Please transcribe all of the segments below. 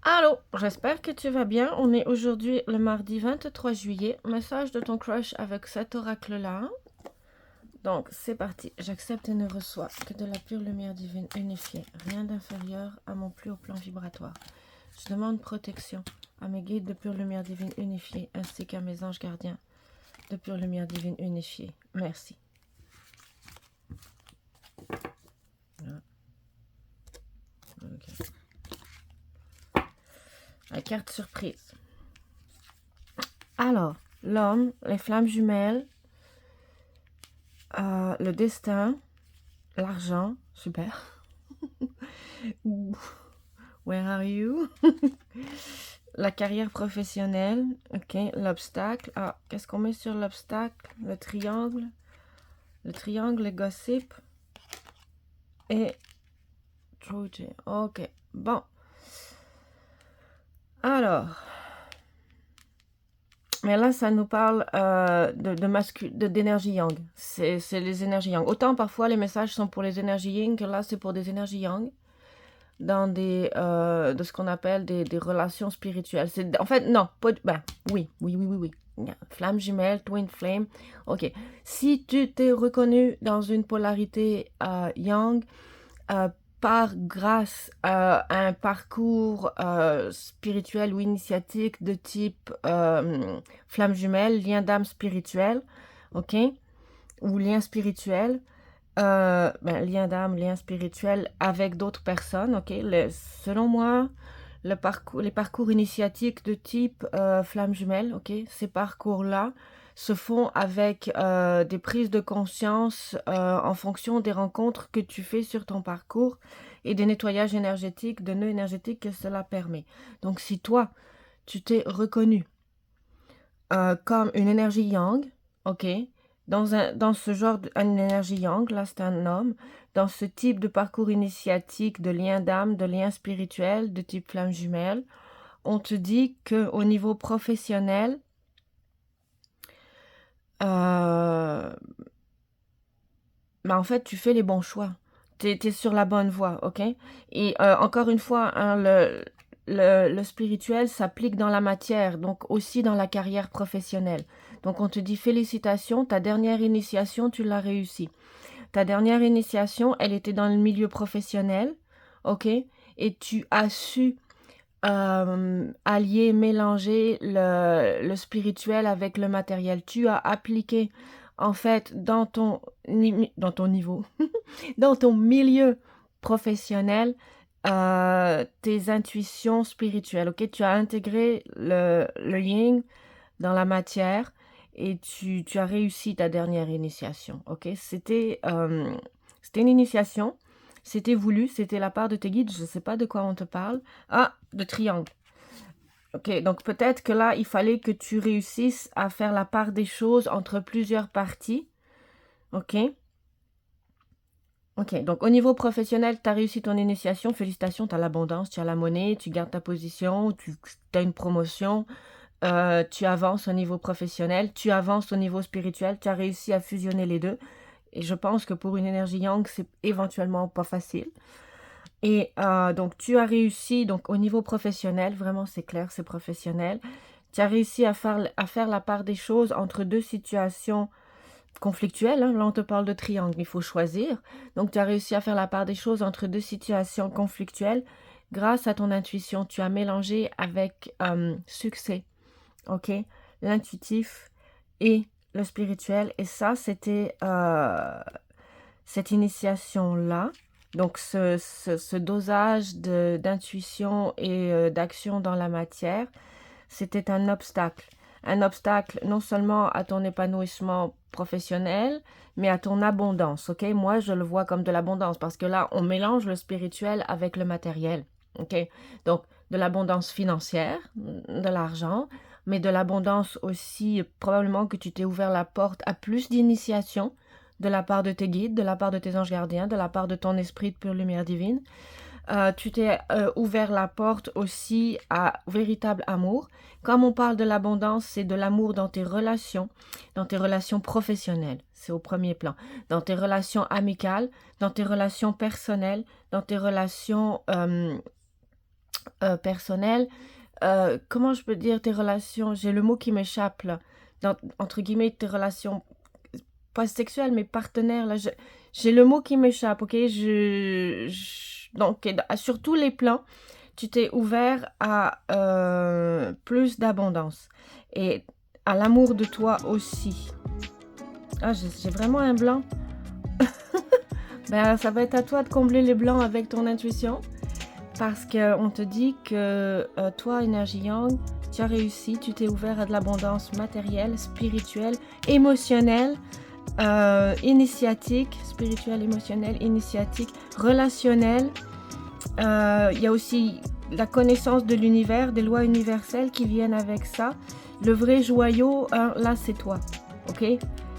Allô, j'espère que tu vas bien. On est aujourd'hui le mardi 23 juillet. Message de ton crush avec cet oracle-là. Donc, c'est parti. J'accepte et ne reçois que de la pure lumière divine unifiée. Rien d'inférieur à mon plus haut plan vibratoire. Je demande protection à mes guides de pure lumière divine unifiée ainsi qu'à mes anges gardiens de pure lumière divine unifiée. Merci. Okay. La carte surprise. Alors, l'homme, les flammes jumelles, le destin, l'argent, super. Where are you? La carrière professionnelle, ok. L'obstacle, qu'est-ce qu'on met sur l'obstacle? Le triangle, le gossip et Trojan. Ok, bon. Alors, mais là, ça nous parle d'énergie yang. C'est les énergies yang. Autant parfois les messages sont pour les énergies yin que là, c'est pour des énergies yang. Dans de ce qu'on appelle des relations spirituelles. En fait, non, pas, oui. Flamme jumelle, twin flame. Ok. Si tu t'es reconnu dans une polarité yang, grâce à un parcours spirituel ou initiatique de type flamme jumelle, lien d'âme spirituel, ok, ou lien spirituel, lien d'âme, lien spirituel avec d'autres personnes, ok. Selon moi, les parcours initiatiques de type flamme jumelle, ok, ces parcours-là se font avec des prises de conscience en fonction des rencontres que tu fais sur ton parcours et des nettoyages énergétiques, de nœuds énergétiques que cela permet. Donc, si toi, tu t'es reconnu comme une énergie yang, ok, dans ce genre d'une énergie yang, là c'est un homme, dans ce type de parcours initiatique, de lien d'âme, de lien spirituel, de type flamme jumelle, on te dit qu'au niveau professionnel, en fait, tu fais les bons choix. Tu es sur la bonne voie, ok? Et encore une fois, hein, le spirituel s'applique dans la matière, donc aussi dans la carrière professionnelle. Donc on te dit félicitations, ta dernière initiation, tu l'as réussi. Ta dernière initiation, elle était dans le milieu professionnel, ok? Et tu as su allier, mélanger le spirituel avec le matériel. Tu as appliqué, en fait, dans ton niveau, dans ton milieu professionnel, tes intuitions spirituelles, ok? Tu as intégré le yin dans la matière et tu as réussi ta dernière initiation, ok? C'était une initiation, c'était voulu, c'était la part de tes guides, je ne sais pas de quoi on te parle. Ah, de triangle. Ok, donc peut-être que là, il fallait que tu réussisses à faire la part des choses entre plusieurs parties, ok? Ok, donc au niveau professionnel, tu as réussi ton initiation, félicitations, tu as l'abondance, tu as la monnaie, tu gardes ta position, tu as une promotion, tu avances au niveau professionnel, tu avances au niveau spirituel, tu as réussi à fusionner les deux. Et je pense que pour une énergie yang, c'est éventuellement pas facile. Et donc, tu as réussi, donc au niveau professionnel, vraiment c'est clair, c'est professionnel. Tu as réussi à faire la part des choses entre deux situations conflictuelles, hein. Là, on te parle de triangle, il faut choisir. Donc, tu as réussi à faire la part des choses entre deux situations conflictuelles grâce à ton intuition. Tu as mélangé avec succès, ok, l'intuitif et le spirituel. Et ça, c'était cette initiation-là. Donc, ce dosage d'intuition et d'action dans la matière, c'était un obstacle. Un obstacle non seulement à ton épanouissement professionnel, mais à ton abondance, ok? Moi, je le vois comme de l'abondance parce que là, on mélange le spirituel avec le matériel, ok? Donc, de l'abondance financière, de l'argent, mais de l'abondance aussi, probablement que tu t'es ouvert la porte à plus d'initiation de la part de tes guides, de la part de tes anges gardiens, de la part de ton esprit de pure lumière divine. Tu t'es ouvert la porte aussi à véritable amour. Comme on parle de l'abondance, c'est de l'amour dans tes relations professionnelles, c'est au premier plan, dans tes relations amicales, dans tes relations personnelles, dans tes relations personnel. Comment je peux dire tes relations? J'ai le mot qui m'échappe là. Entre guillemets, tes relations, pas sexuelles, mais partenaires. Là, j'ai le mot qui m'échappe, ok? Donc, sur tous les plans, tu t'es ouvert à plus d'abondance. Et à l'amour de toi aussi. Ah, j'ai vraiment un blanc. Ben, ça va être à toi de combler les blancs avec ton intuition. Parce qu'on te dit que toi, énergie yang, tu as réussi, tu t'es ouvert à de l'abondance matérielle, spirituelle, émotionnelle, initiatique, spirituelle, émotionnelle, initiatique, relationnelle. Il y a aussi la connaissance de l'univers, des lois universelles qui viennent avec ça. Le vrai joyau, là, c'est toi, ok?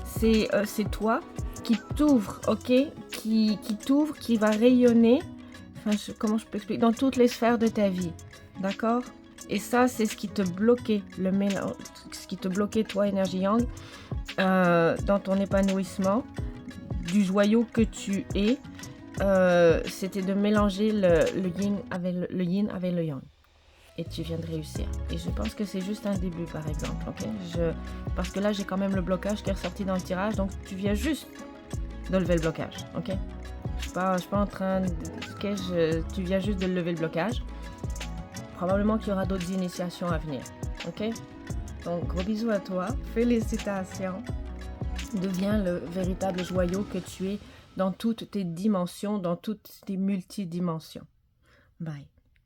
C'est toi qui t'ouvre, ok? Qui t'ouvre, qui va rayonner. Enfin, comment je peux expliquer? Dans toutes les sphères de ta vie, d'accord? Et ça, c'est ce qui te bloquait, ce qui te bloquait, toi, énergie yang, dans ton épanouissement, du joyau que tu es, c'était de mélanger le yin avec le yang. Et tu viens de réussir. Et je pense que c'est juste un début, par exemple, ok? Parce que là, j'ai quand même le blocage qui est ressorti dans le tirage, donc tu viens juste de lever le blocage, ok? Je suis pas en train de... Okay, tu viens juste de lever le blocage. Probablement qu'il y aura d'autres initiations à venir. Ok? Donc, gros bisous à toi. Félicitations. Deviens le véritable joyau que tu es dans toutes tes dimensions, dans toutes tes multidimensions. Bye.